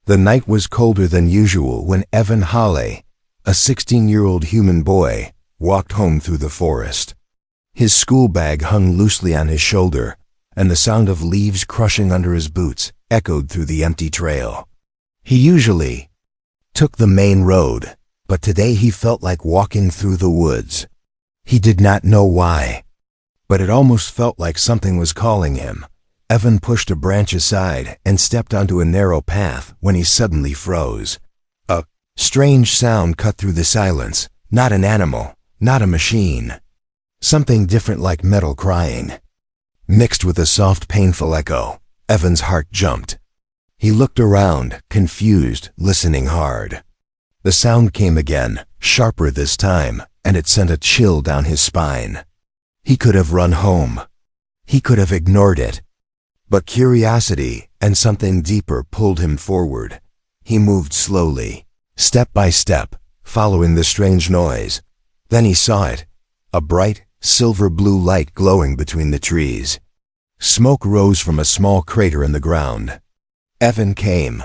The night was colder than usual when Evan Hawley, a 16-year-old human boy, walked home through the forest. His school bag hung loosely on his shoulder, and the sound of leaves crushing under his boots echoed through the empty trail. He usually took the main road, but today he felt like walking through the woods. He did not know why, but it almost felt like something was calling him. Evan pushed a branch aside and stepped onto a narrow path when he suddenly froze. A strange sound cut through the silence, not an animal, not a machine. Something different, like metal crying. Mixed with a soft, painful echo, Evan's heart jumped. He looked around, confused, listening hard. The sound came again, sharper this time, and it sent a chill down his spine. He could have run home. He could have ignored it. But curiosity and something deeper pulled him forward. He moved slowly, step by step, following the strange noise. Then he saw it, a bright, silver-blue light glowing between the trees. Smoke rose from a small crater in the ground. Evan came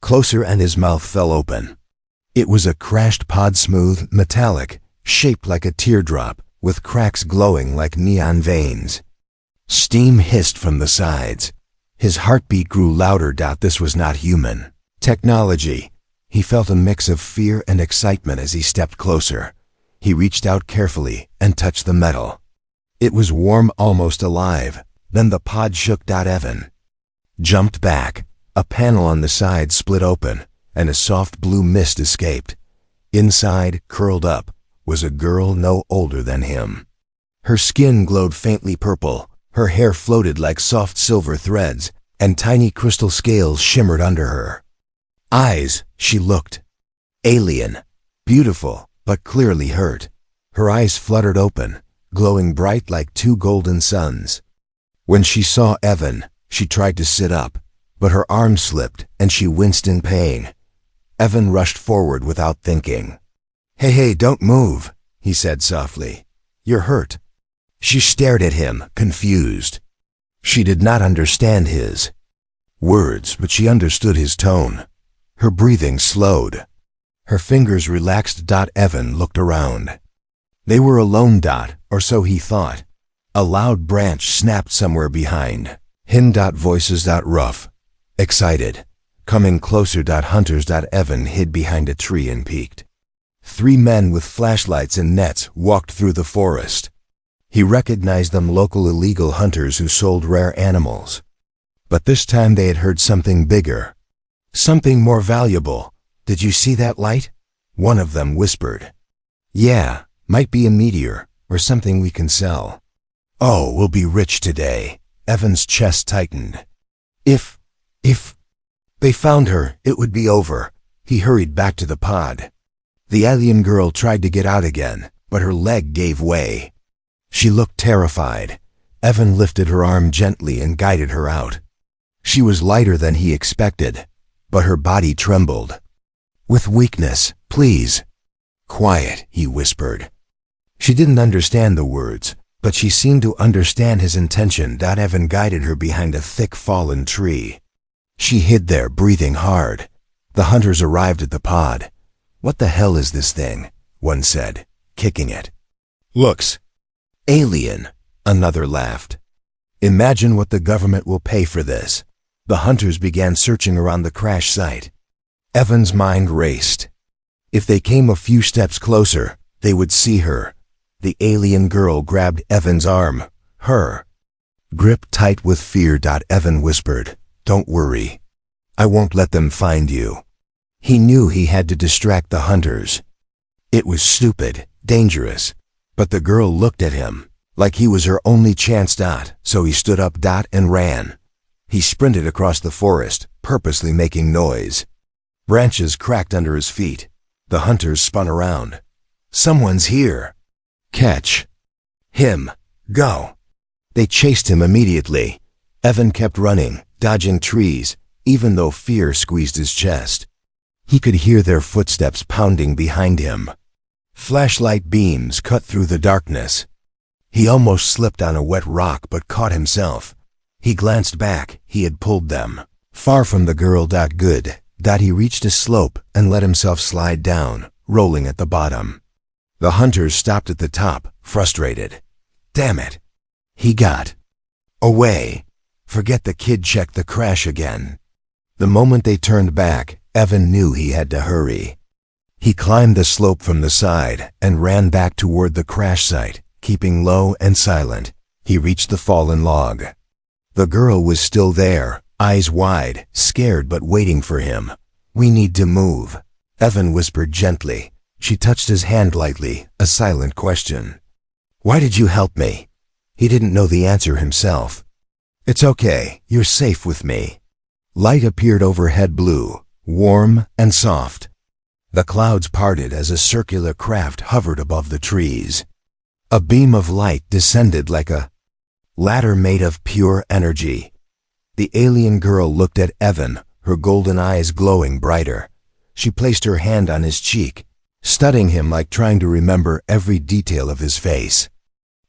closer and his mouth fell open. It was a crashed pod, smooth, metallic, shaped like a teardrop, with cracks glowing like neon veins. Steam hissed from the sides. His heartbeat grew louder. This was not human technology. He felt a mix of fear and excitement as he stepped closer. He reached out carefully and touched the metal. It was warm, almost alive. Then the pod shook. Evan jumped back. A panel on the side split open, and a soft blue mist escaped. Inside, curled up, was a girl no older than him. Her skin glowed faintly purple. Her hair floated like soft silver threads, and tiny crystal scales shimmered under her eyes. She looked alien, beautiful, but clearly hurt. Her eyes fluttered open, glowing bright like two golden suns. When she saw Evan, she tried to sit up, but her arm slipped and she winced in pain. Evan rushed forward without thinking. Hey, don't move," he said softly. "You're hurt." She stared at him, confused. She did not understand his words, but she understood his tone. Her breathing slowed. Her fingers relaxed. Evan looked around. They were alone. Or so he thought. A loud branch snapped somewhere behind him. Voices. Rough, excited, coming closer. Hunters. Evan hid behind a tree and peeked. 3 men with flashlights and nets walked through the forest. He recognized them, local illegal hunters who sold rare animals. But this time they had heard something bigger, something more valuable. "Did you see that light?" one of them whispered. "Yeah, might be a meteor, or something we can sell." "Oh, we'll be rich today." Evan's chest tightened. If they found her, it would be over. He hurried back to the pod. The alien girl tried to get out again, but her leg gave way. She looked terrified. Evan lifted her arm gently and guided her out. She was lighter than he expected, but her body trembled with weakness. "Please." "Quiet," he whispered. She didn't understand the words, but she seemed to understand his intention. Evan guided her behind a thick fallen tree. She hid there, breathing hard. The hunters arrived at the pod. "What the hell is this thing?" one said, kicking it. "Looks alien," another laughed. "Imagine what the government will pay for this." The hunters began searching around the crash site. Evan's mind raced. If they came a few steps closer, they would see her. The alien girl grabbed Evan's arm. Her grip tight with fear. Evan whispered, "Don't worry. I won't let them find you." He knew he had to distract the hunters. It was stupid, dangerous, but the girl looked at him like he was her only chance. So he stood up and ran. He sprinted across the forest, purposely making noise. Branches cracked under his feet. The hunters spun around. "Someone's here. Catch him. Go." They chased him immediately. Evan kept running, dodging trees, even though fear squeezed his chest. He could hear their footsteps pounding behind him. Flashlight beams cut through the darkness. He almost slipped on a wet rock but caught himself. He glanced back. He had pulled them far from the girl. Good. He reached a slope and let himself slide down, rolling at the bottom. The hunters stopped at the top, frustrated. Damn it. He got away. Forget the kid checked the crash again. The moment they turned back, Evan knew he had to hurry. He climbed the slope from the side and ran back toward the crash site, keeping low and silent. He reached the fallen log. The girl was still there, eyes wide, scared but waiting for him. We need to move, Evan whispered gently. She touched his hand lightly, a silent question. Why did you help me? He didn't know the answer himself. It's okay, you're safe with me. Light appeared overhead, blue, warm and soft. The clouds parted as a circular craft hovered above the trees. A beam of light descended like a ladder made of pure energy. The alien girl looked at Evan, her golden eyes glowing brighter. She placed her hand on his cheek, studying him like trying to remember every detail of his face.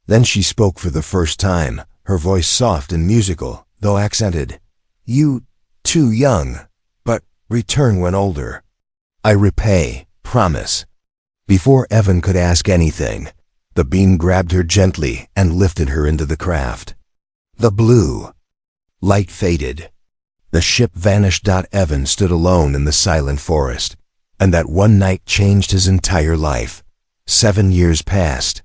Then she spoke for the first time, her voice soft and musical, though accented. You, too young, but return when older. I repay, promise. Before Evan could ask anything, the beam grabbed her gently and lifted her into the craft. The blue light faded. The ship vanished. Evan stood alone in the silent forest, and that one night changed his entire life. 7 years passed.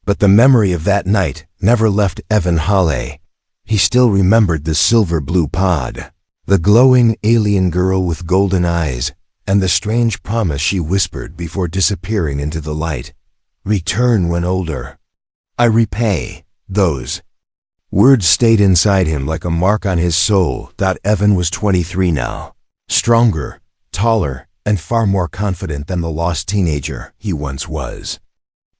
But the memory of that night never left Evan Hale. He still remembered the silver-blue pod, the glowing alien girl with golden eyes, and the strange promise she whispered before disappearing into the light. Return when older. I repay. Those words stayed inside him like a mark on his soul. Evan was 23 now, stronger, taller, and far more confident than the lost teenager he once was.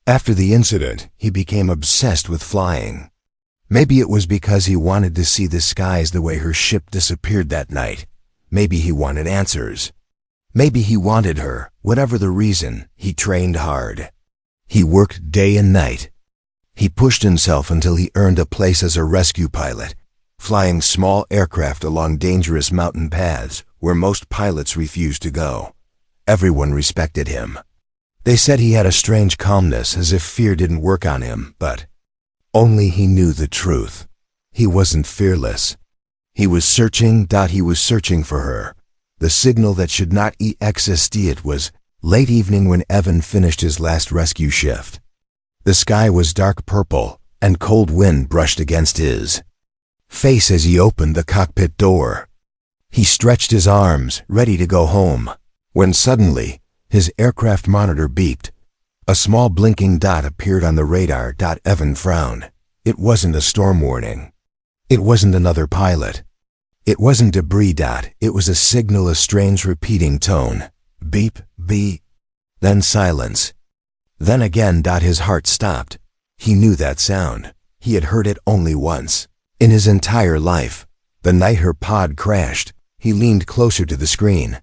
After the incident, he became obsessed with flying. Maybe it was because he wanted to see the skies the way her ship disappeared that night. Maybe he wanted answers. Maybe he wanted her. Whatever the reason, he trained hard. He worked day and night. He pushed himself until he earned a place as a rescue pilot, flying small aircraft along dangerous mountain paths where most pilots refused to go. Everyone respected him. They said he had a strange calmness, as if fear didn't work on him, but only he knew the truth. He wasn't fearless. He was searching. He was searching for her. The signal that should not exist. It was late evening when Evan finished his last rescue shift. The sky was dark purple, and cold wind brushed against his face as he opened the cockpit door. He stretched his arms, ready to go home, when suddenly his aircraft monitor beeped. A small blinking dot appeared on the radar. Evan frowned. It wasn't a storm warning. It wasn't another pilot. It wasn't debris. It was a signal, a strange repeating tone. Beep, beep. Then silence. Then again. His heart stopped. He knew that sound. He had heard it only once in his entire life. The night her pod crashed. He leaned closer to the screen.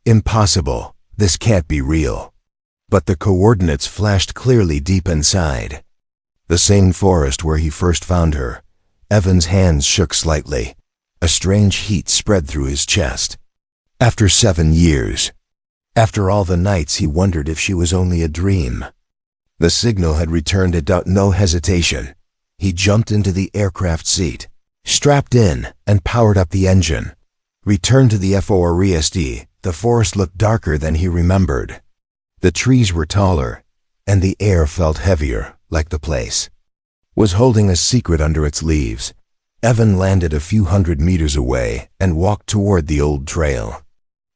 Impossible. This can't be real. But the coordinates flashed clearly deep inside. The same forest where he first found her. Evan's hands shook slightly. A strange heat spread through his chest. After 7 years. After all the nights he wondered if she was only a dream. The signal had returned. No hesitation. He jumped into the aircraft seat, strapped in, and powered up the engine. Returned to the forest. The forest looked darker than he remembered. The trees were taller, and the air felt heavier, like the place was holding a secret under its leaves. Evan landed a few hundred meters away and walked toward the old trail.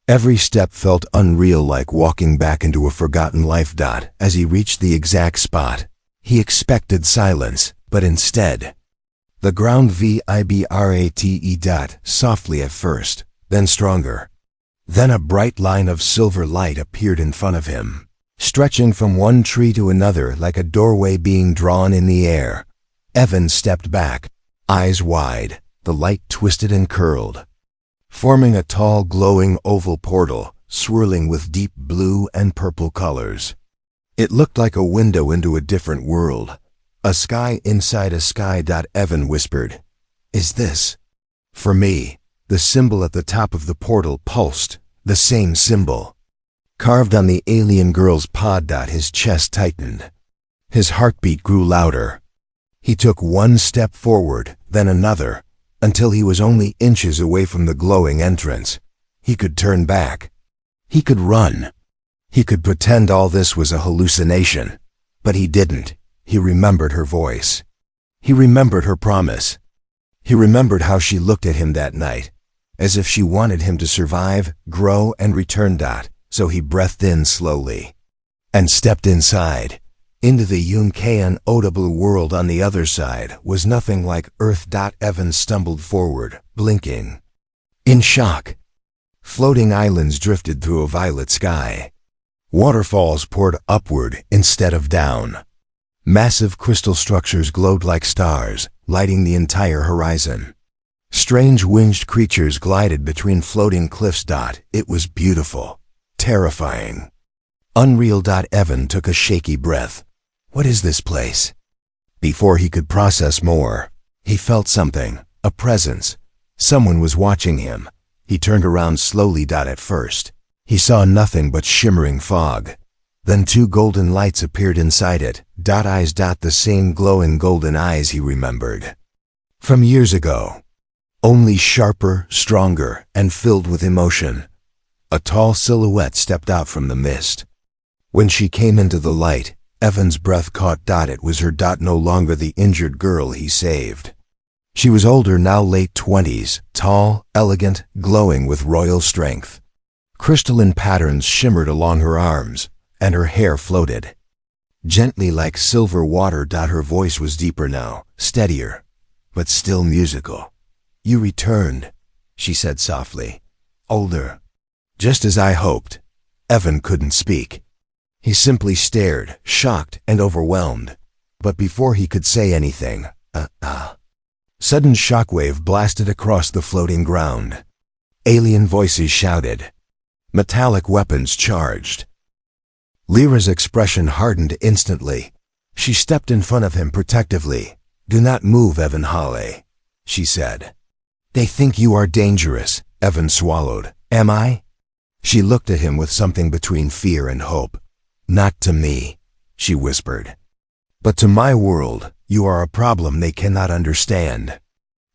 Every step felt unreal, like walking back into a forgotten life. As he reached the exact spot, he expected silence, but instead, the ground vibrate. Softly at first, then stronger. Then a bright line of silver light appeared in front of him, stretching from one tree to another like a doorway being drawn in the air. Evan stepped back, eyes wide. The light twisted and curled, forming a tall, glowing oval portal, swirling with deep blue and purple colors. It looked like a window into a different world, a sky inside a sky. Evan whispered, "Is this for me?" The symbol at the top of the portal pulsed, The same symbol, carved on the alien girl's pod. His chest tightened. His heartbeat grew louder. He took one step forward, then another, until he was only inches away from the glowing entrance. He could turn back. He could run. He could pretend all this was a hallucination. But he didn't. He remembered her voice. He remembered her promise. He remembered how she looked at him that night, as if she wanted him to survive, grow, and return. So he breathed in slowly and stepped inside. Into the uncanny world on the other side was nothing like Earth. Evan stumbled forward, blinking. In shock. Floating islands drifted through a violet sky. Waterfalls poured upward instead of down. Massive crystal structures glowed like stars, lighting the entire horizon. Strange winged creatures glided between floating cliffs. It was beautiful, terrifying, unreal. Evan took a shaky breath. What is this place? Before he could process more, he felt something, a presence. Someone was watching him. He turned around slowly. At first, he saw nothing but shimmering fog. Then two golden lights appeared inside it. Eyes. The same glowing golden eyes he remembered from years ago. Only sharper, stronger, and filled with emotion. A tall silhouette stepped out from the mist. When she came into the light, Evan's breath caught. It was her. No longer the injured girl he saved. She was older now, late 20s, tall, elegant, glowing with royal strength. Crystalline patterns shimmered along her arms, and her hair floated gently like silver water. Her voice was deeper now, steadier, but still musical. You returned, she said softly. Older. Just as I hoped. Evan couldn't speak. He simply stared, shocked and overwhelmed. But before he could say anything, sudden shockwave blasted across the floating ground. Alien voices shouted. Metallic weapons charged. Lyra's expression hardened instantly. She stepped in front of him protectively. Do not move, Evan Hale, she said. They think you are dangerous, Evan swallowed. Am I? She looked at him with something between fear and hope. Not to me, she whispered. But to my world, you are a problem they cannot understand.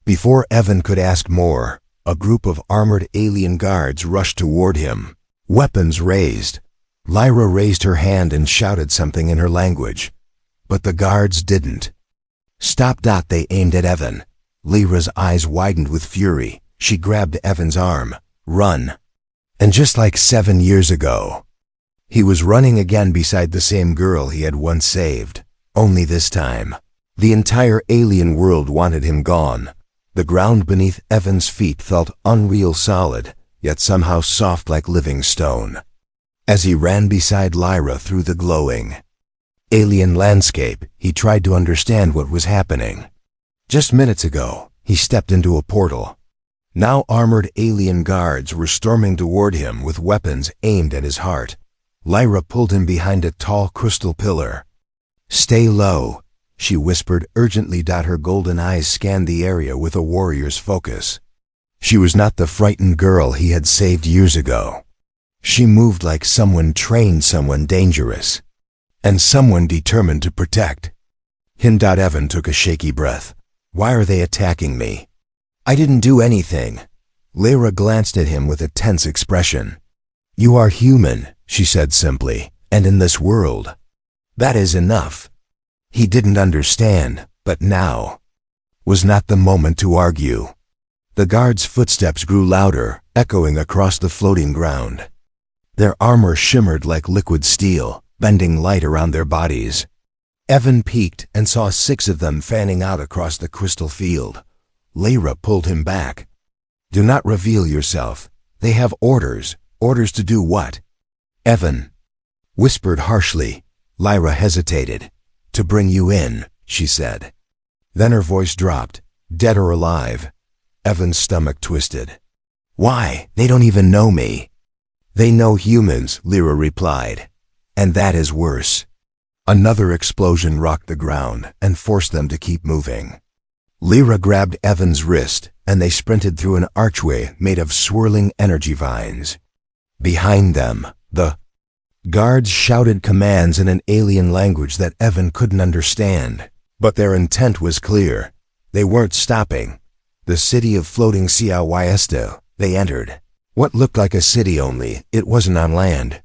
Before Evan could ask more, a group of armored alien guards rushed toward him, weapons raised. Lyra raised her hand and shouted something in her language. But the guards didn't. Stop. They aimed at Evan. Lyra's eyes widened with fury. She grabbed Evan's arm. Run. And just like 7 years ago, he was running again beside the same girl he had once saved. Only this time, the entire alien world wanted him gone. The ground beneath Evan's feet felt unreal solid, yet somehow soft like living stone. As he ran beside Lyra through the glowing alien landscape, he tried to understand what was happening. Just minutes ago, he stepped into a portal. Now armored alien guards were storming toward him with weapons aimed at his heart. Lyra pulled him behind a tall crystal pillar. Stay low, she whispered urgently. Her golden eyes scanned the area with a warrior's focus. She was not the frightened girl he had saved years ago. She moved like someone trained, someone dangerous, and someone determined to protect. Evan took a shaky breath. Why are they attacking me? I didn't do anything. Lyra glanced at him with a tense expression. You are human, she said simply, and in this world, that is enough. He didn't understand, but now was not the moment to argue. The guards' footsteps grew louder, echoing across the floating ground. Their armor shimmered like liquid steel, bending light around their bodies. Evan peeked and saw 6 of them fanning out across the crystal field. Lyra pulled him back. Do not reveal yourself. They have orders. Orders to do what? Evan whispered harshly. Lyra hesitated. To bring you in, she said. Then her voice dropped. Dead or alive? Evan's stomach twisted. Why? They don't even know me. They know humans, Lyra replied. And that is worse. Another explosion rocked the ground and forced them to keep moving. Lyra grabbed Evan's wrist, and they sprinted through an archway made of swirling energy vines. Behind them, the guards shouted commands in an alien language that Evan couldn't understand. But their intent was clear. They weren't stopping. The city of floating HFY they entered. What looked like a city, only it wasn't on land.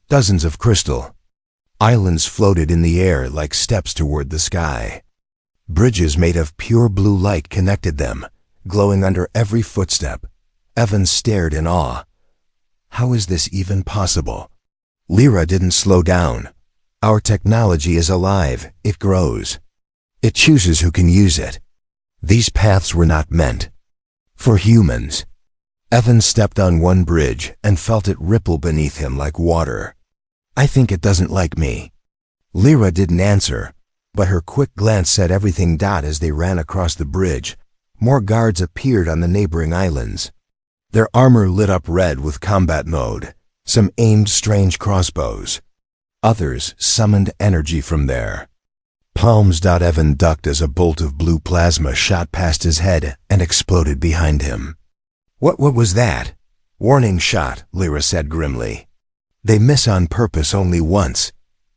Dozens of crystal islands floated in the air like steps toward the sky. Bridges made of pure blue light connected them, glowing under every footstep. Evan stared in awe. How is this even possible? Lyra didn't slow down. Our technology is alive. It grows. It chooses who can use it. These paths were not meant for humans. Evan stepped on one bridge and felt it ripple beneath him like water. I think it doesn't like me. Lyra didn't answer, but her quick glance said everything. As they ran across the bridge, more guards appeared on the neighboring islands. Their armor lit up red with combat mode. Some aimed strange crossbows. Others summoned energy from their palms. Evan ducked as a bolt of blue plasma shot past his head and exploded behind him. What was that? Warning shot, Lyra said grimly. They miss on purpose only once.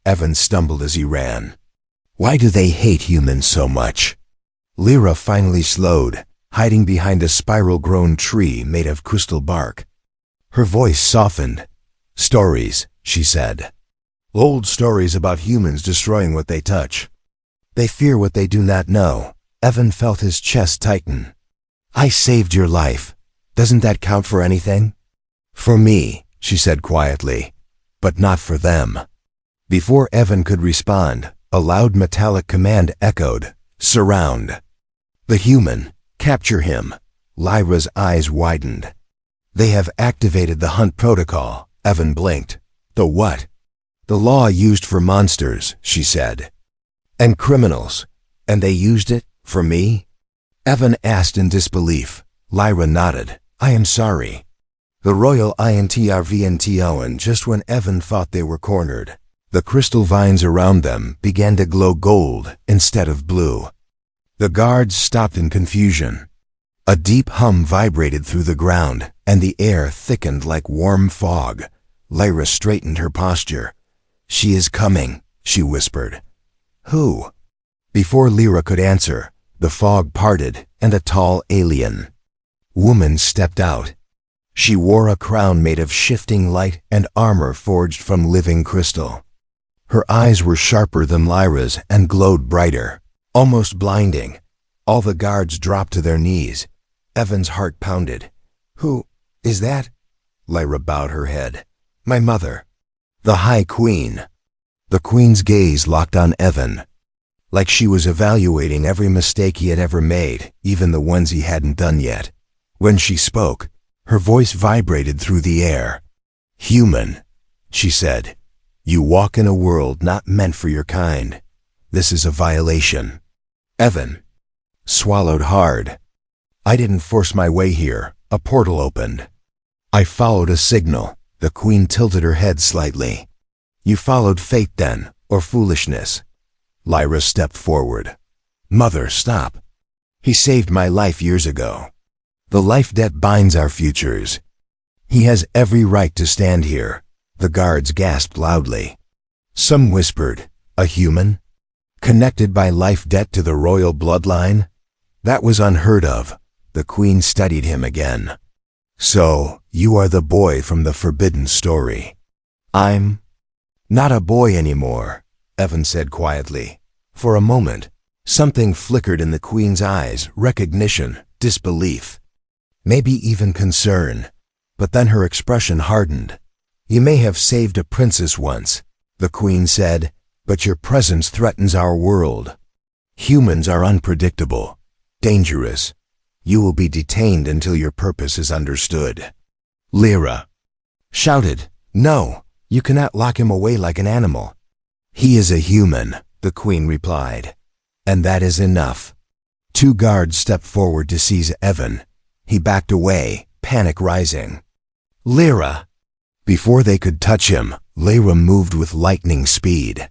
Evan stumbled as he ran. Why do they hate humans so much? Lyra finally slowed, hiding behind a spiral-grown tree made of crystal bark. Her voice softened. Stories, she said. Old stories about humans destroying what they touch. They fear what they do not know. Evan felt his chest tighten. I saved your life. Doesn't that count for anything? For me, she said quietly, but not for them. Before Evan could respond, a loud metallic command echoed. Surround the human. Capture him. Lyra's eyes widened. They have activated the hunt protocol. Evan blinked. The what? The law used for monsters, she said. And criminals. And they used it for me? Evan asked in disbelief. Lyra nodded. I am sorry. The Royal Intervention. And just when Evan thought they were cornered, the crystal vines around them began to glow gold instead of blue. The guards stopped in confusion. A deep hum vibrated through the ground, and the air thickened like warm fog. Lyra straightened her posture. She is coming, she whispered. Who? Before Lyra could answer, the fog parted, and a tall alien woman stepped out. She wore a crown made of shifting light and armor forged from living crystal. Her eyes were sharper than Lyra's and glowed brighter, almost blinding. All the guards dropped to their knees. Evan's heart pounded. Who is that? Lyra bowed her head. My mother. The High Queen. The Queen's gaze locked on Evan, like she was evaluating every mistake he had ever made, even the ones he hadn't done yet. When she spoke, her voice vibrated through the air. Human, she said. You walk in a world not meant for your kind. This is a violation. Evan swallowed hard. I didn't force my way here. A portal opened. I followed a signal. The Queen tilted her head slightly. You followed fate then, or foolishness? Lyra stepped forward. Mother, stop. He saved my life years ago. The life debt binds our futures. He has every right to stand here. The guards gasped loudly. Some whispered, a human? Connected by life debt to the royal bloodline? That was unheard of. The Queen studied him again. So, you are the boy from the forbidden story. I'm not a boy anymore, Evan said quietly. For a moment, something flickered in the Queen's eyes, recognition, disbelief, maybe even concern. But then her expression hardened. You may have saved a princess once, the Queen said, but your presence threatens our world. Humans are unpredictable, dangerous. You will be detained until your purpose is understood. Lyra shouted, No, you cannot lock him away like an animal. He is a human, the Queen replied, and that is enough. Two guards stepped forward to seize Evan. He backed away, panic rising. Lyra! Before they could touch him, Lyra moved with lightning speed.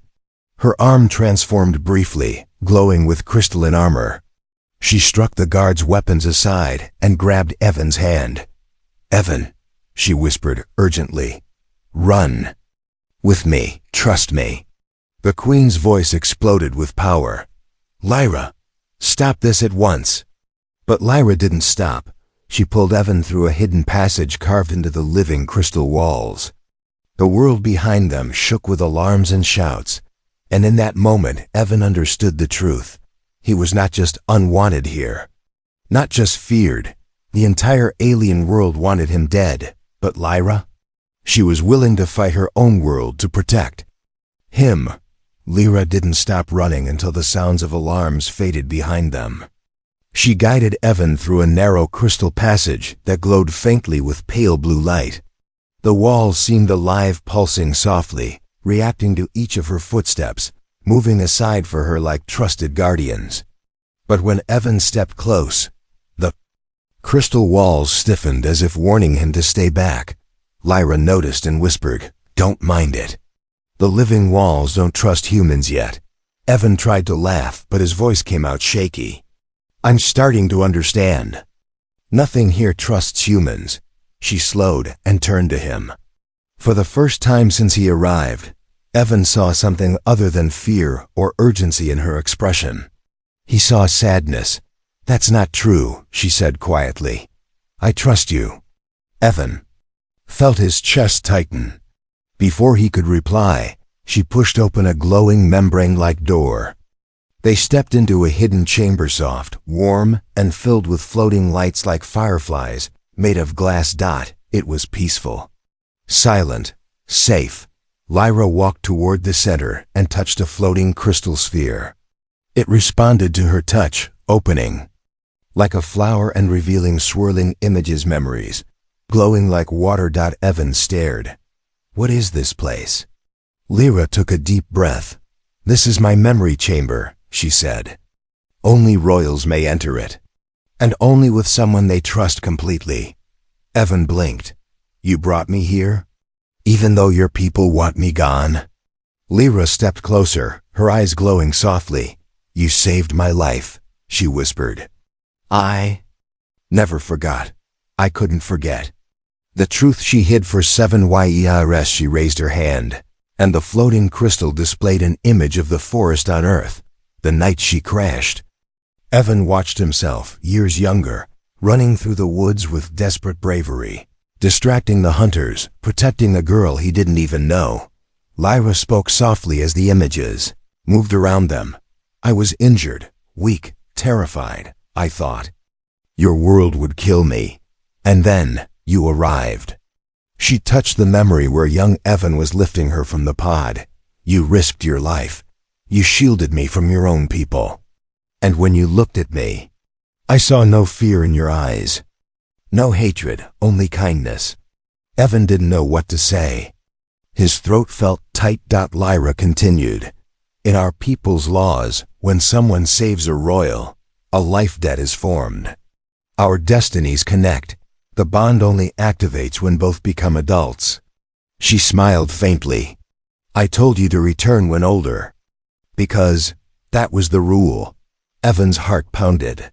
Her arm transformed briefly, glowing with crystalline armor. She struck the guards' weapons aside and grabbed Evan's hand. Evan, she whispered urgently. Run. With me, trust me. The Queen's voice exploded with power. Lyra, stop this at once. But Lyra didn't stop. She pulled Evan through a hidden passage carved into the living crystal walls. The world behind them shook with alarms and shouts, and in that moment Evan understood the truth. He was not just unwanted here, not just feared. The entire alien world wanted him dead, but Lyra? She was willing to fight her own world to protect him. Lyra didn't stop running until the sounds of alarms faded behind them. She guided Evan through a narrow crystal passage that glowed faintly with pale blue light. The walls seemed alive, pulsing softly, reacting to each of her footsteps, moving aside for her like trusted guardians. But when Evan stepped close, the crystal walls stiffened as if warning him to stay back. Lyra noticed and whispered, "Don't mind it. The living walls don't trust humans yet." Evan tried to laugh, but his voice came out shaky. "I'm starting to understand. Nothing here trusts humans." She slowed and turned to him. For the first time since he arrived, Evan saw something other than fear or urgency in her expression. He saw sadness. "That's not true," she said quietly. "I trust you." Evan felt his chest tighten. Before he could reply, she pushed open a glowing membrane-like door. They stepped into a hidden chamber, soft, warm, and filled with floating lights like fireflies, made of glass dot. It was peaceful. Silent, safe. Lyra walked toward the center and touched a floating crystal sphere. It responded to her touch, opening like a flower and revealing swirling images, memories, glowing like water. Evan stared. "What is this place?" Lyra took a deep breath. "This is my memory chamber," she said. "Only royals may enter it, and only with someone they trust completely." Evan blinked. "You brought me here? Even though your people want me gone?" Lyra stepped closer, her eyes glowing softly. "You saved my life," she whispered. "I never forgot. I couldn't forget the truth she hid for 7 years." She raised her hand, and the floating crystal displayed an image of the forest on Earth, the night she crashed. Evan watched himself, years younger, running through the woods with desperate bravery, distracting the hunters, protecting a girl he didn't even know. Lyra spoke softly as the images moved around them. "I was injured, weak, terrified. I thought your world would kill me. And then you arrived." She touched the memory where young Evan was lifting her from the pod. "You risked your life. You shielded me from your own people. And when you looked at me, I saw no fear in your eyes. No hatred, only kindness." Evan didn't know what to say. His throat felt tight. Lyra continued. "In our people's laws, when someone saves a royal, a life debt is formed. Our destinies connect. The bond only activates when both become adults." She smiled faintly. "I told you to return when older, because that was the rule." Evan's heart pounded.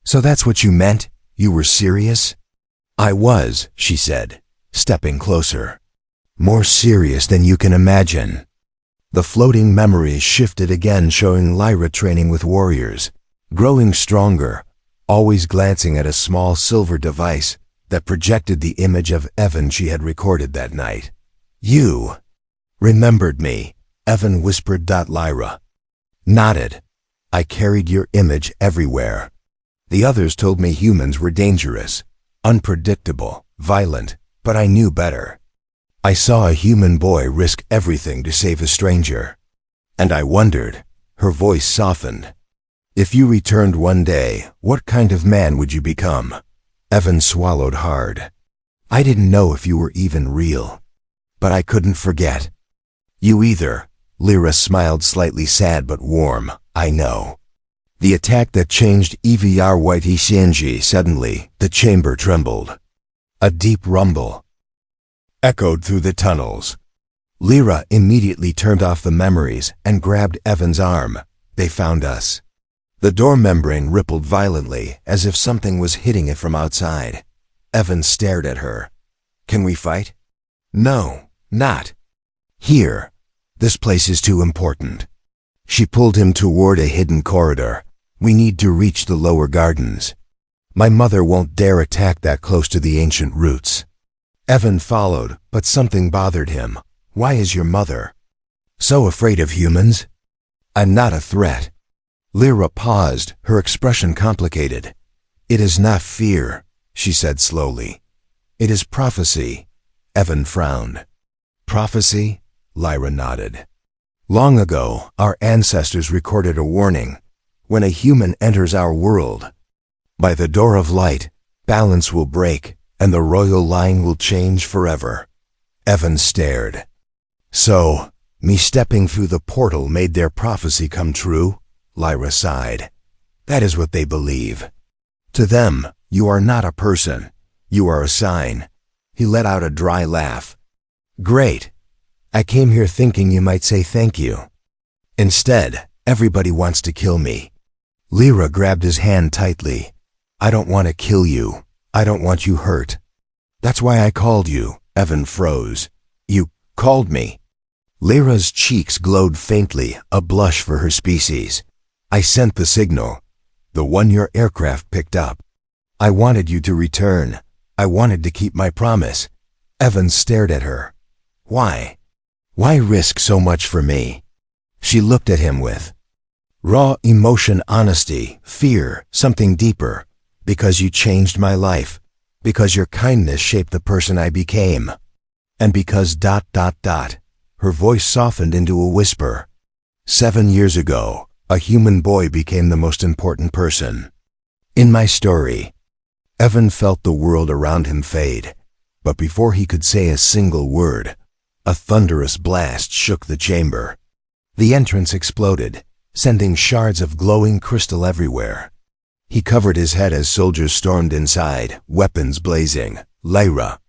"So that's what you meant? You were serious?" "I was," she said, stepping closer. "More serious than you can imagine." The floating memories shifted again, showing Lyra training with warriors, growing stronger, always glancing at a small silver device that projected the image of Evan she had recorded that night. "You remembered me," Evan whispered. Lyra nodded. "I carried your image everywhere. The others told me humans were dangerous, unpredictable, violent, but I knew better. I saw a human boy risk everything to save a stranger. And I wondered," her voice softened, "if you returned one day, what kind of man would you become?" Evan swallowed hard. "I didn't know if you were even real, but I couldn't forget." "You either." Lyra smiled, slightly sad but warm. "I know." The attack that changed everything. Suddenly, the chamber trembled. A deep rumble echoed through the tunnels. Lyra immediately turned off the memories and grabbed Evan's arm. "They found us." The door membrane rippled violently, as if something was hitting it from outside. Evan stared at her. Can we fight? No, not here. This place is too important. She pulled him toward a hidden corridor. We need to reach the lower gardens. My mother won't dare attack that close to the ancient roots. Evan followed, but something bothered him. Why is your mother so afraid of humans? I'm not a threat. Lyra paused, her expression complicated. It is not fear, she said slowly. It is prophecy. Evan frowned. Prophecy? Lyra nodded. Long ago, our ancestors recorded a warning. When a human enters our world, by the door of light, balance will break, and the royal line will change forever. Evan stared. So, me stepping through the portal made their prophecy come true? Lyra sighed. That is what they believe. To them, you are not a person. You are a sign. He let out a dry laugh. Great. I came here thinking you might say thank you. Instead, everybody wants to kill me. Lyra grabbed his hand tightly. I don't want to kill you. I don't want you hurt. That's why I called you. Evan froze. You called me. Lyra's cheeks glowed faintly, a blush for her species. I sent the signal. The one your aircraft picked up. I wanted you to return. I wanted to keep my promise. Evan stared at her. Why? Why risk so much for me? She looked at him with raw emotion, honesty, fear, something deeper. Because you changed my life. Because your kindness shaped the person I became. And because ... Her voice softened into a whisper. 7 years ago, a human boy became the most important person in my story. Evan felt the world around him fade. But before he could say a single word, a thunderous blast shook the chamber. The entrance exploded, sending shards of glowing crystal everywhere. He covered his head as soldiers stormed inside, weapons blazing. Lyra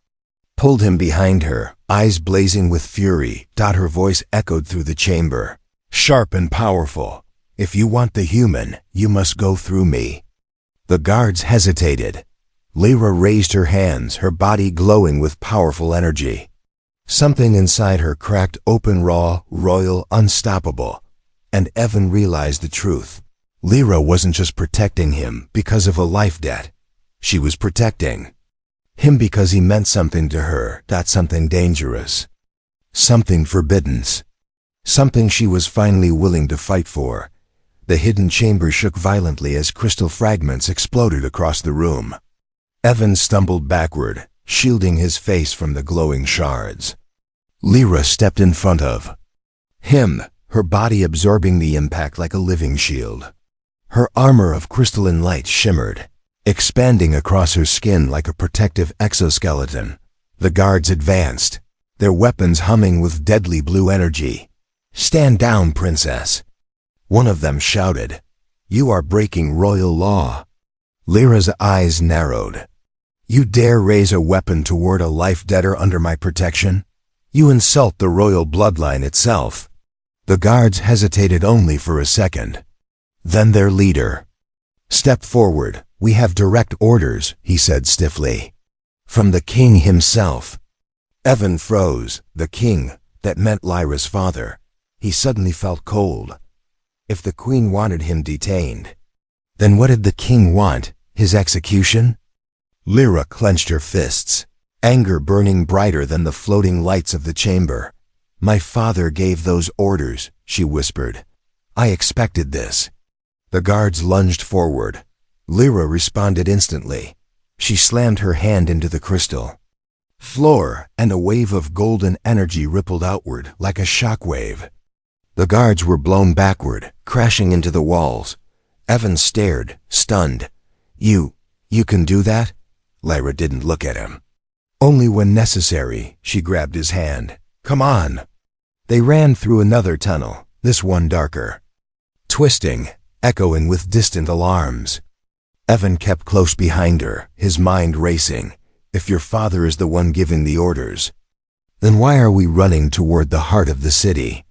pulled him behind her, eyes blazing with fury. Her voice echoed through the chamber. Sharp and powerful. If you want the human, you must go through me. The guards hesitated. Lyra raised her hands, her body glowing with powerful energy. Something inside her cracked open, raw, royal, unstoppable. And Evan realized the truth. Lyra wasn't just protecting him because of a life debt. She was protecting him because he meant something to her, something dangerous. Something forbidden. Something she was finally willing to fight for. The hidden chamber shook violently as crystal fragments exploded across the room. Evan stumbled backward, shielding his face from the glowing shards. Lyra stepped in front of him, her body absorbing the impact like a living shield. Her armor of crystalline light shimmered, expanding across her skin like a protective exoskeleton. The guards advanced, their weapons humming with deadly blue energy. Stand down, princess. One of them shouted. You are breaking royal law. Lyra's eyes narrowed. You dare raise a weapon toward a life debtor under my protection? You insult the royal bloodline itself. The guards hesitated only for a second. Then their leader. Step forward, we have direct orders, he said stiffly. From the king himself. Evan froze. The king, that meant Lyra's father. He suddenly felt cold. If the queen wanted him detained, then what did the king want? His execution? Lyra clenched her fists, anger burning brighter than the floating lights of the chamber. My father gave those orders, she whispered. I expected this. The guards lunged forward. Lyra responded instantly. She slammed her hand into the crystal floor, and a wave of golden energy rippled outward like a shockwave. The guards were blown backward, crashing into the walls. Evan stared, stunned. You can do that? Lyra didn't look at him. Only when necessary, she grabbed his hand. Come on. They ran through another tunnel, this one darker. Twisting, echoing with distant alarms. Evan kept close behind her, his mind racing. If your father is the one giving the orders, then why are we running toward the heart of the city?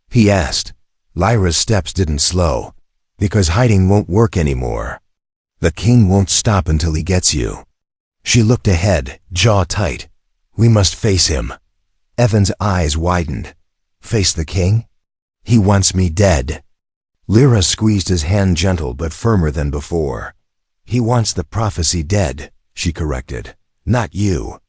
He asked. Lyra's steps didn't slow. Because hiding won't work anymore. The king won't stop until he gets you. She looked ahead, jaw tight. We must face him. Evan's eyes widened. Face the king? He wants me dead. Lyra squeezed his hand gentle but firmer than before. He wants the prophecy dead, she corrected. Not you.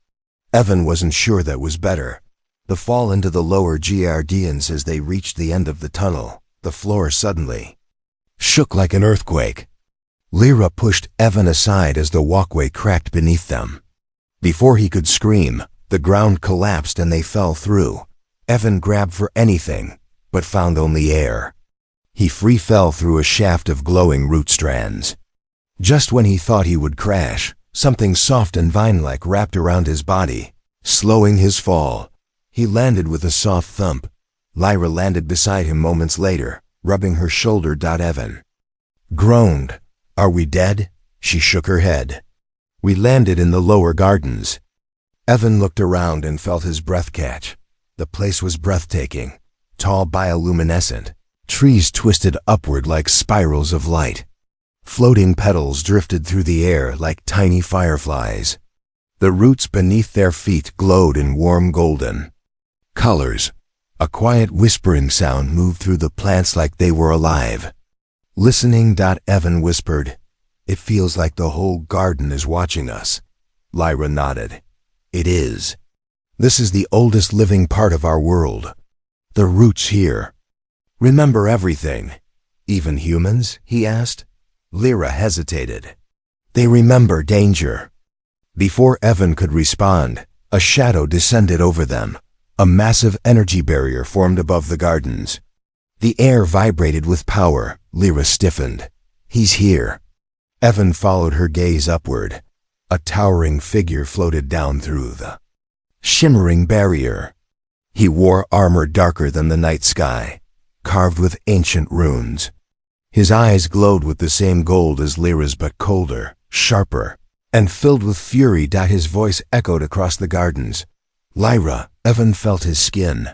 Evan wasn't sure that was better. The fall into the lower Giardians as they reached the end of the tunnel, the floor suddenly shook like an earthquake. Lyra pushed Evan aside as the walkway cracked beneath them. Before he could scream, the ground collapsed and they fell through. Evan grabbed for anything, but found only air. He free fell through a shaft of glowing root strands. Just when he thought he would crash, something soft and vine-like wrapped around his body, slowing his fall. He landed with a soft thump. Lyra landed beside him moments later, rubbing her shoulder. Evan groaned. Are we dead? She shook her head. We landed in the lower gardens. Evan looked around and felt his breath catch. The place was breathtaking, tall, bioluminescent. Trees twisted upward like spirals of light. Floating petals drifted through the air like tiny fireflies. The roots beneath their feet glowed in warm golden colors. A quiet whispering sound moved through the plants like they were alive. Listening. Evan whispered, It feels like the whole garden is watching us. Lyra nodded. It is. This is the oldest living part of our world. The roots here remember everything. Even humans? He asked. Lyra hesitated. They remember danger. Before Evan could respond, a shadow descended over them. A massive energy barrier formed above the gardens. The air vibrated with power. Lyra stiffened. He's here. Evan followed her gaze upward. A towering figure floated down through the shimmering barrier. He wore armor darker than the night sky, carved with ancient runes. His eyes glowed with the same gold as Lyra's, but colder, sharper, and filled with fury. His voice echoed across the gardens. Lyra. Evan felt his skin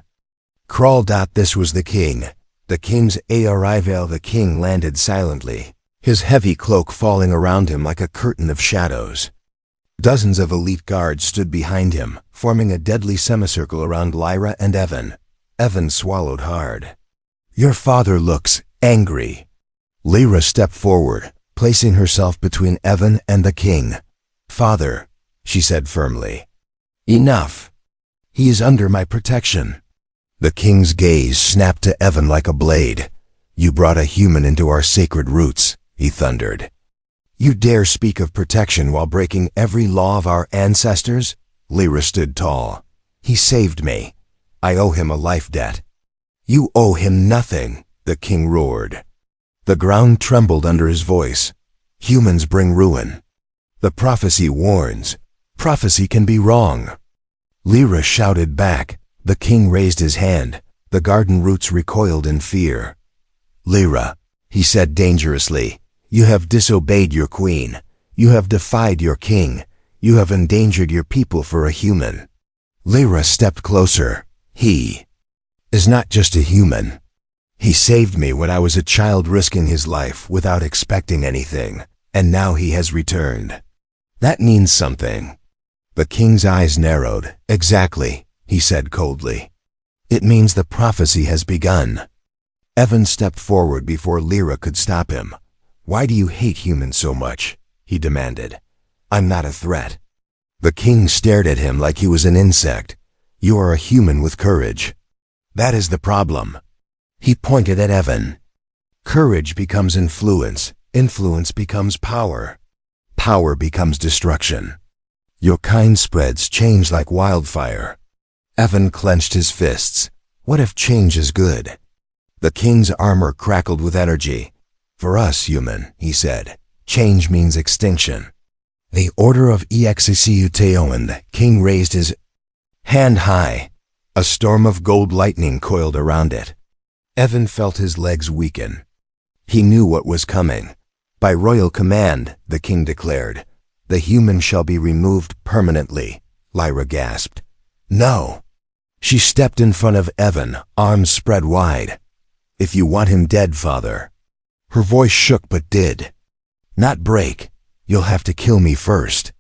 crawl. This was the king. The king's arrival. The king landed silently, his heavy cloak falling around him like a curtain of shadows. Dozens of elite guards stood behind him, forming a deadly semicircle around Lyra and Evan. Evan swallowed hard. Your father looks angry. Lyra stepped forward, placing herself between Evan and the king. Father, she said firmly. Enough. He is under my protection. The king's gaze snapped to Evan like a blade. You brought a human into our sacred roots, he thundered. You dare speak of protection while breaking every law of our ancestors? Lyra stood tall. He saved me. I owe him a life debt. You owe him nothing, the king roared. The ground trembled under his voice. Humans bring ruin. The prophecy warns. Prophecy can be wrong. Lyra shouted back. The king raised his hand. The garden roots recoiled in fear. Lyra, he said dangerously, you have disobeyed your queen. You have defied your king. You have endangered your people for a human. Lyra stepped closer. He is not just a human. He saved me when I was a child, risking his life without expecting anything, and now he has returned. That means something. The king's eyes narrowed. Exactly, he said coldly. It means the prophecy has begun. Evan stepped forward before Lyra could stop him. Why do you hate humans so much? He demanded. I'm not a threat. The king stared at him like he was an insect. You are a human with courage. That is the problem. He pointed at Evan. Courage becomes influence. Influence becomes power. Power becomes destruction. Your kind spreads change like wildfire. Evan clenched his fists. What if change is good? The king's armor crackled with energy. For us, human, he said, change means extinction. The order of Execution. The king raised his hand high. A storm of gold lightning coiled around it. Evan felt his legs weaken. He knew what was coming. By royal command, the king declared, the human shall be removed permanently. Lyra gasped. No. She stepped in front of Evan, arms spread wide. If you want him dead, father. Her voice shook but did not break. You'll have to kill me first.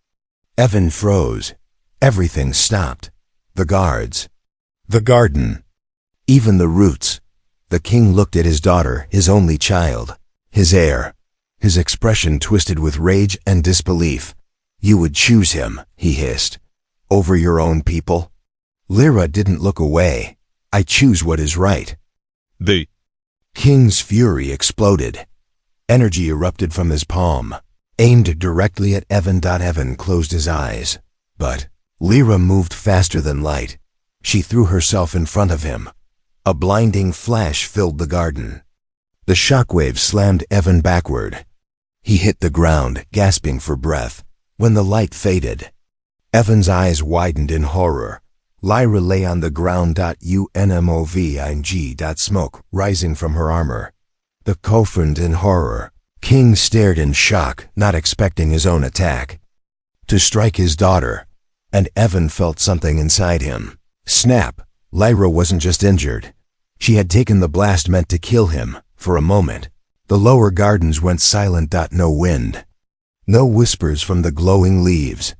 Evan froze. Everything stopped. The guards. The garden. Even the roots. The king looked at his daughter, his only child. His heir. His expression twisted with rage and disbelief. "You would choose him," he hissed, "over your own people?" Lyra didn't look away. "I choose what is right." The king's fury exploded. Energy erupted from his palm, aimed directly at Evan. Evan closed his eyes. But Lyra moved faster than light. She threw herself in front of him. A blinding flash filled the garden. The shockwave slammed Evan backward. He hit the ground, gasping for breath. When the light faded, Evan's eyes widened in horror. Lyra lay on the ground. Unmoving. Smoke rising from her armor. The coffined in horror. King stared in shock, not expecting his own attack to strike his daughter, and Evan felt something inside him. Snap! Lyra wasn't just injured. She had taken the blast meant to kill him. For a moment, the lower gardens went silent. No wind. No whispers from the glowing leaves.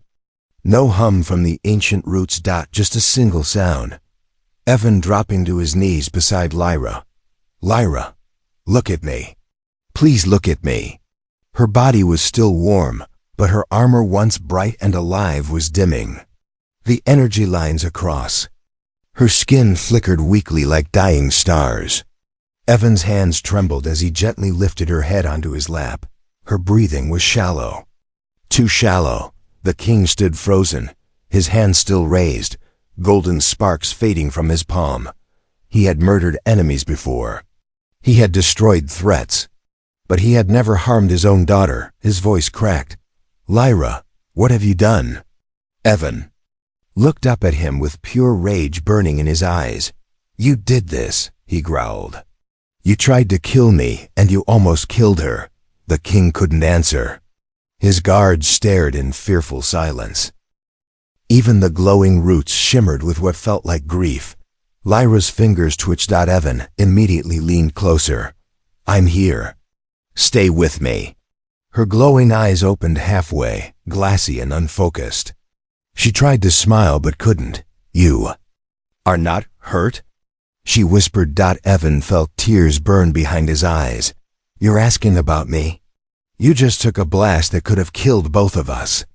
No hum from the ancient roots. Just a single sound. Evan dropping to his knees beside Lyra. "Lyra, look at me. Please look at me." Her body was still warm, but her armor, once bright and alive, was dimming. The energy lines across. Her skin flickered weakly like dying stars. Evan's hands trembled as he gently lifted her head onto his lap. Her breathing was shallow. Too shallow. The king stood frozen, his hands still raised, golden sparks fading from his palm. He had murdered enemies before. He had destroyed threats. But he had never harmed his own daughter. His voice cracked. "Lyra, what have you done?" Evan looked up at him with pure rage burning in his eyes. "You did this," he growled. "You tried to kill me, and you almost killed her." The king couldn't answer. His guards stared in fearful silence. Even the glowing roots shimmered with what felt like grief. Lyra's fingers twitched. Evan immediately leaned closer. "I'm here. Stay with me." Her glowing eyes opened halfway, glassy and unfocused. She tried to smile but couldn't. "You are not hurt?" she whispered. Evan felt tears burn behind his eyes. "You're asking about me? You just took a blast that could have killed both of us."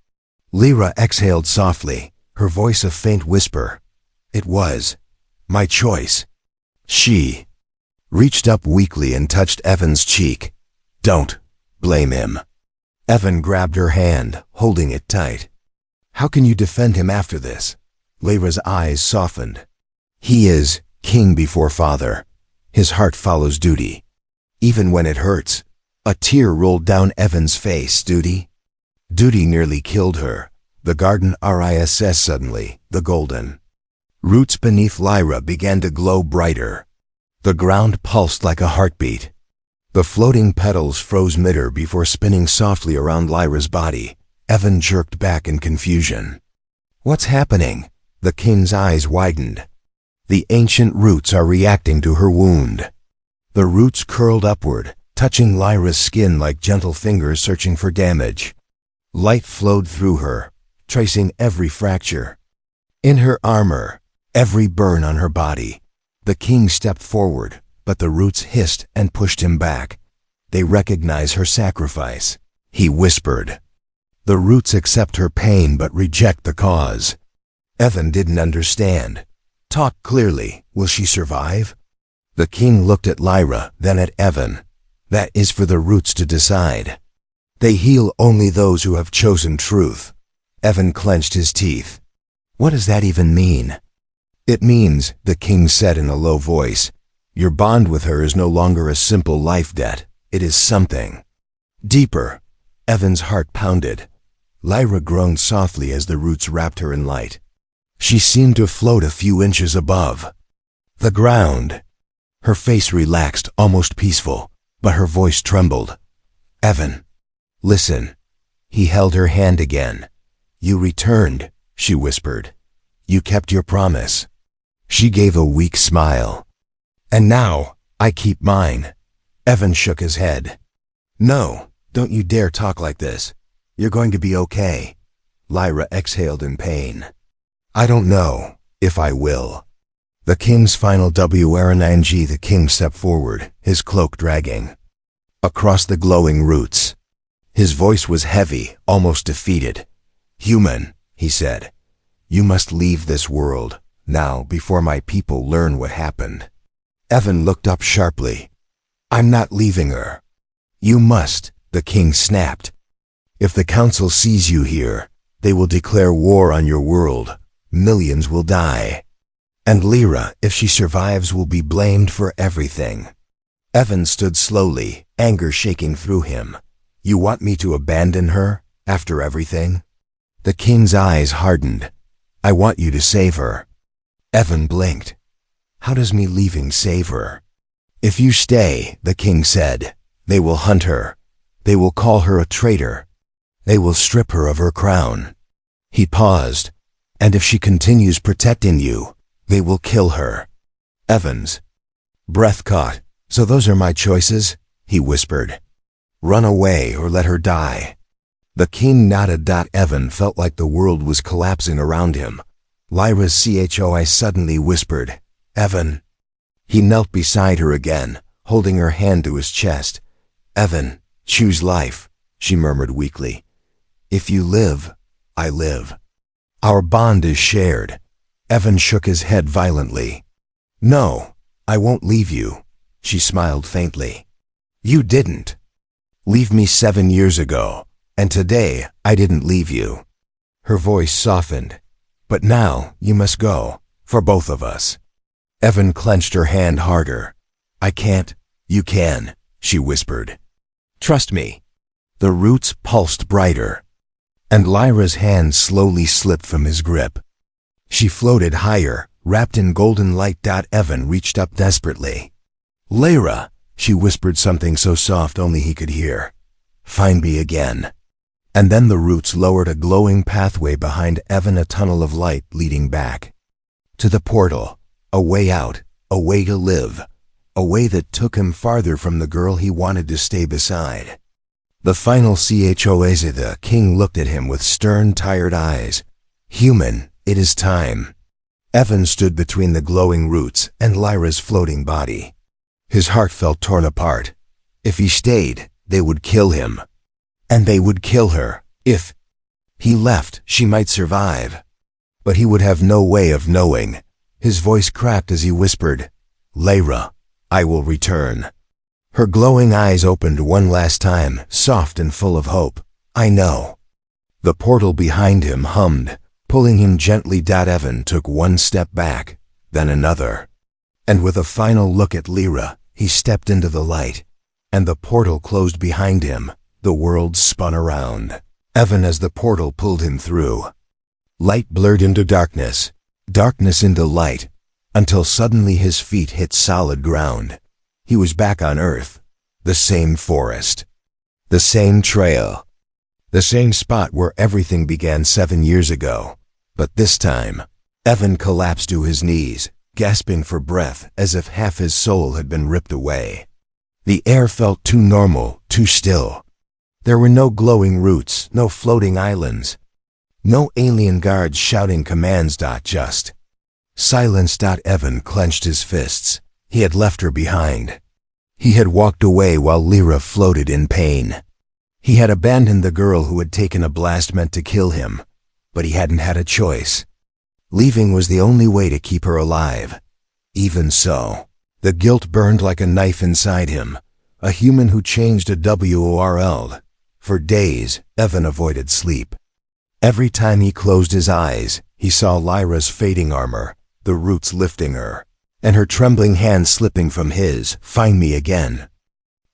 Lyra exhaled softly, her voice a faint whisper. "It was my choice." She reached up weakly and touched Evan's cheek. "Don't blame him." Evan grabbed her hand, holding it tight. "How can you defend him after this?" Lyra's eyes softened. "He is king before father. His heart follows duty, even when it hurts." A tear rolled down Evan's face. Duty? Duty nearly killed her. The garden riss suddenly, the golden roots beneath Lyra began to glow brighter. The ground pulsed like a heartbeat. The floating petals froze midair before spinning softly around Lyra's body. Evan jerked back in confusion. "What's happening?" The king's eyes widened. "The ancient roots are reacting to her wound." The roots curled upward, touching Lyra's skin like gentle fingers searching for damage. Light flowed through her, tracing every fracture in her armor, every burn on her body. The king stepped forward, but the roots hissed and pushed him back. "They recognize her sacrifice," he whispered. "The roots accept her pain but reject the cause." Evan didn't understand. "Talk clearly. Will she survive?" The king looked at Lyra, then at Evan. "That is for the roots to decide. They heal only those who have chosen truth." Evan clenched his teeth. "What does that even mean?" "It means," the king said in a low voice, "your bond with her is no longer a simple life debt. It is something deeper." Evan's heart pounded. Lyra groaned softly as the roots wrapped her in light. She seemed to float a few inches above the ground. Her face relaxed, almost peaceful, but her voice trembled. "Evan, listen." He held her hand again. "You returned," she whispered. "You kept your promise." She gave a weak smile. "And now, I keep mine." Evan shook his head. "No, don't you dare talk like this. You're going to be okay." Lyra exhaled in pain. I don't know if I will. The king's final WRNG. The king stepped forward, his cloak dragging across the glowing roots. His voice was heavy, almost defeated. Human, he said, you must leave this world now before my people learn what happened. Evan looked up sharply. I'm not leaving her. You must, the king snapped. If the council sees you here, they will declare war on your world. Millions will die. And Lyra, if she survives, will be blamed for everything. Evan stood slowly, anger shaking through him. You want me to abandon her, after everything? The king's eyes hardened. I want you to save her. Evan blinked. How does me leaving save her? If you stay, the king said, they will hunt her. They will call her a traitor. They will strip her of her crown. He paused. And if she continues protecting you, they will kill her. Evan's breath caught. So those are my choices, he whispered. Run away or let her die. The king nodded. Evan felt like the world was collapsing around him. Lyra's CHOI suddenly whispered, Evan. He knelt beside her again, holding her hand to his chest. Evan, choose life, she murmured weakly. If you live, I live. Our bond is shared. Evan shook his head violently. No, I won't leave you, she smiled faintly. You didn't. Leave me 7 years ago, and today I didn't leave you. Her voice softened. But now you must go, for both of us. Evan clenched her hand harder. I can't. You can, she whispered. Trust me. The roots pulsed brighter, and Lyra's hand slowly slipped from his grip. She floated higher, wrapped in golden light. Evan reached up desperately. Lyra, she whispered something so soft only he could hear. Find me again. And then the roots lowered a glowing pathway behind Evan, a tunnel of light leading back to the portal, a way out, a way to live, a way that took him farther from the girl he wanted to stay beside. The final CHOAs. The king looked at him with stern, tired eyes. Human, it is time. Evan stood between the glowing roots and Lyra's floating body. His heart felt torn apart. If he stayed, they would kill him. And they would kill her. If he left, she might survive. But he would have no way of knowing. His voice cracked as he whispered, Lyra, I will return. Her glowing eyes opened one last time, soft and full of hope. I know. The portal behind him hummed, pulling him gently. Evan took one step back, then another. And with a final look at Lyra, he stepped into the light. And the portal closed behind him. The world spun around Evan as the portal pulled him through. Light blurred into darkness, darkness into light, until suddenly his feet hit solid ground. He was back on Earth, the same forest, the same trail, the same spot where everything began 7 years ago. But this time, Evan collapsed to his knees, gasping for breath as if half his soul had been ripped away. The air felt too normal, too still. There were no glowing roots, no floating islands, no alien guards shouting commands. Just silence. Evan clenched his fists. He had left her behind. He had walked away while Lyra floated in pain. He had abandoned the girl who had taken a blast meant to kill him, but he hadn't had a choice. Leaving was the only way to keep her alive. Even so, the guilt burned like a knife inside him. A human who changed a WORL. For days, Evan avoided sleep. Every time he closed his eyes, he saw Lyra's fading armor, the roots lifting her, and her trembling hand slipping from his. Find me again.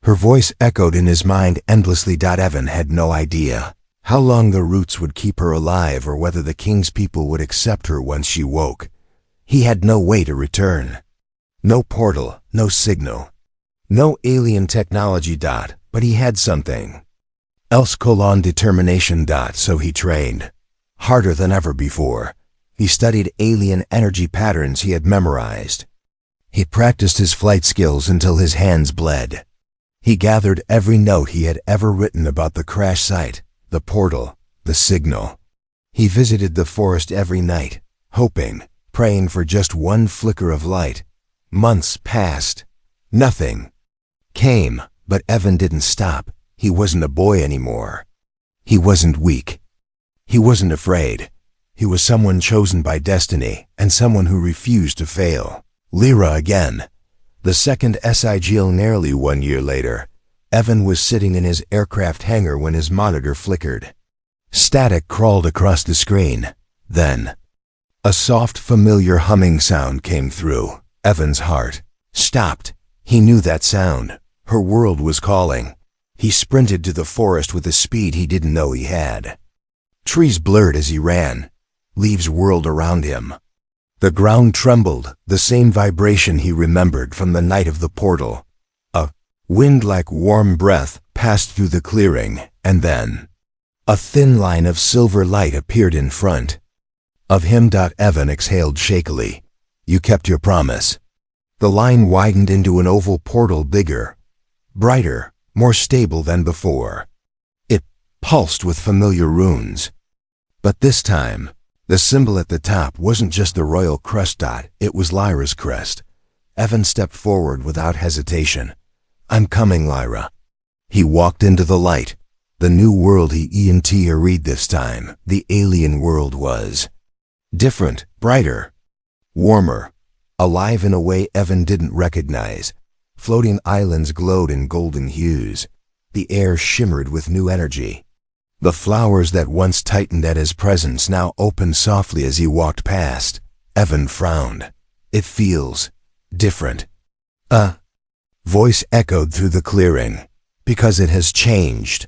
Her voice echoed in his mind endlessly. Evan had no idea how long the roots would keep her alive or whether the king's people would accept her once she woke. He had no way to return. No portal, no signal, no alien technology. But he had something else. Determination. So he trained harder than ever before. He studied alien energy patterns he had memorized. He practiced his flight skills until his hands bled. He gathered every note he had ever written about the crash site, the portal, the signal. He visited the forest every night, hoping, praying for just one flicker of light. Months passed. Nothing came, but Evan didn't stop. He wasn't a boy anymore. He wasn't weak. He wasn't afraid. He was someone chosen by destiny, and someone who refused to fail. Lyra again. The second SIGL. Nearly 1 year later, Evan was sitting in his aircraft hangar when his monitor flickered. Static crawled across the screen. Then, a soft, familiar humming sound came through. Evan's heart stopped. He knew that sound. Her world was calling. He sprinted to the forest with a speed he didn't know he had. Trees blurred as he ran. Leaves whirled around him. The ground trembled, the same vibration he remembered from the night of the portal. A wind like warm breath passed through the clearing, and then a thin line of silver light appeared in front of him. Evan exhaled shakily. You kept your promise. The line widened into an oval portal, bigger, brighter, more stable than before. It pulsed with familiar runes. But this time, the symbol at the top wasn't just the royal crest. It was Lyra's crest. Evan stepped forward without hesitation. I'm coming, Lyra. He walked into the light. The new world he read this time. The alien world was different, brighter, warmer, alive in a way Evan didn't recognize. Floating islands glowed in golden hues. The air shimmered with new energy. The flowers that once tightened at his presence now opened softly as he walked past. Evan frowned. It feels different. A voice echoed through the clearing. Because it has changed.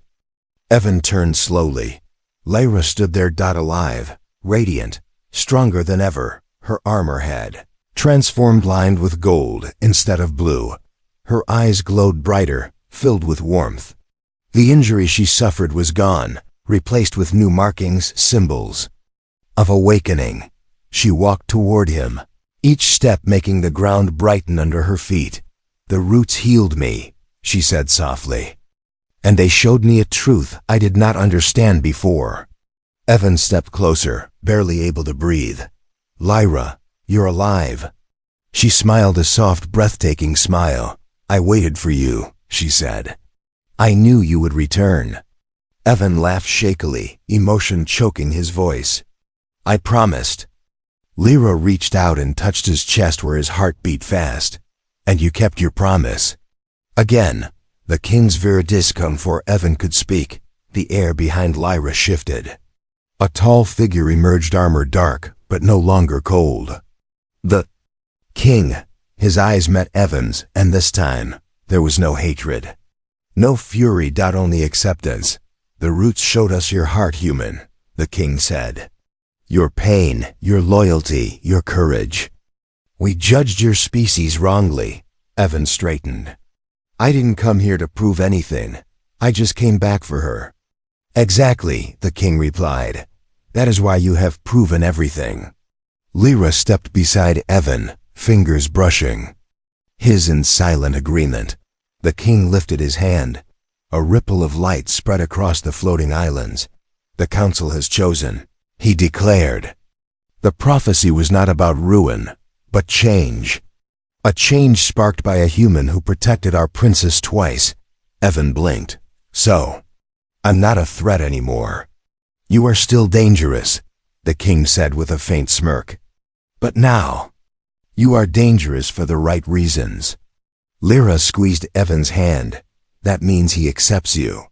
Evan turned slowly. Lyra stood there, alive, radiant, stronger than ever. Her armor had transformed, lined with gold instead of blue. Her eyes glowed brighter, filled with warmth. The injury she suffered was gone, replaced with new markings, symbols of awakening. She walked toward him, each step making the ground brighten under her feet. The roots healed me, she said softly. And they showed me a truth I did not understand before. Evan stepped closer, barely able to breathe. Lyra, you're alive. She smiled, a soft, breathtaking smile. I waited for you, she said. I knew you would return. Evan laughed shakily, emotion choking his voice. I promised. Lyra reached out and touched his chest where his heart beat fast. And you kept your promise. Again, the king's verdict come before Evan could speak. The air behind Lyra shifted. A tall figure emerged, armor dark, but no longer cold. The king. His eyes met Evan's, and this time, there was no hatred. No fury. Only acceptance. The roots showed us your heart, human, the king said. Your pain, your loyalty, your courage. We judged your species wrongly. Evan straightened. I didn't come here to prove anything. I just came back for her. Exactly, the king replied. That is why you have proven everything. Lyra stepped beside Evan, fingers brushing his in silent agreement. The king lifted his hand. A ripple of light spread across the floating islands. The council has chosen, he declared. The prophecy was not about ruin, but change. A change sparked by a human who protected our princess twice. Evan blinked. So, I'm not a threat anymore. You are still dangerous, the king said with a faint smirk. But now, you are dangerous for the right reasons. Lyra squeezed Evan's hand. That means he accepts you.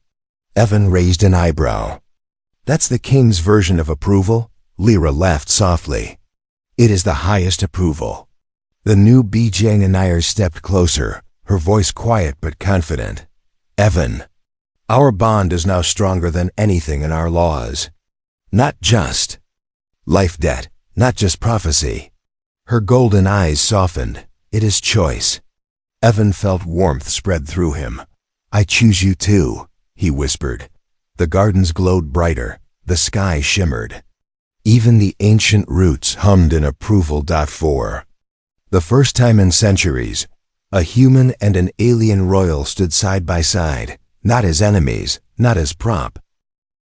Evan raised an eyebrow. That's the king's version of approval? Lyra laughed softly. It is the highest approval. The new HFY stepped closer, her voice quiet but confident. Evan, our bond is now stronger than anything in our laws. Not just life debt, not just prophecy. Her golden eyes softened. It is choice. Evan felt warmth spread through him. I choose you too, he whispered. The gardens glowed brighter, the sky shimmered. Even the ancient roots hummed in approval. For the first time in centuries, a human and an alien royal stood side by side, not as enemies, not as prop,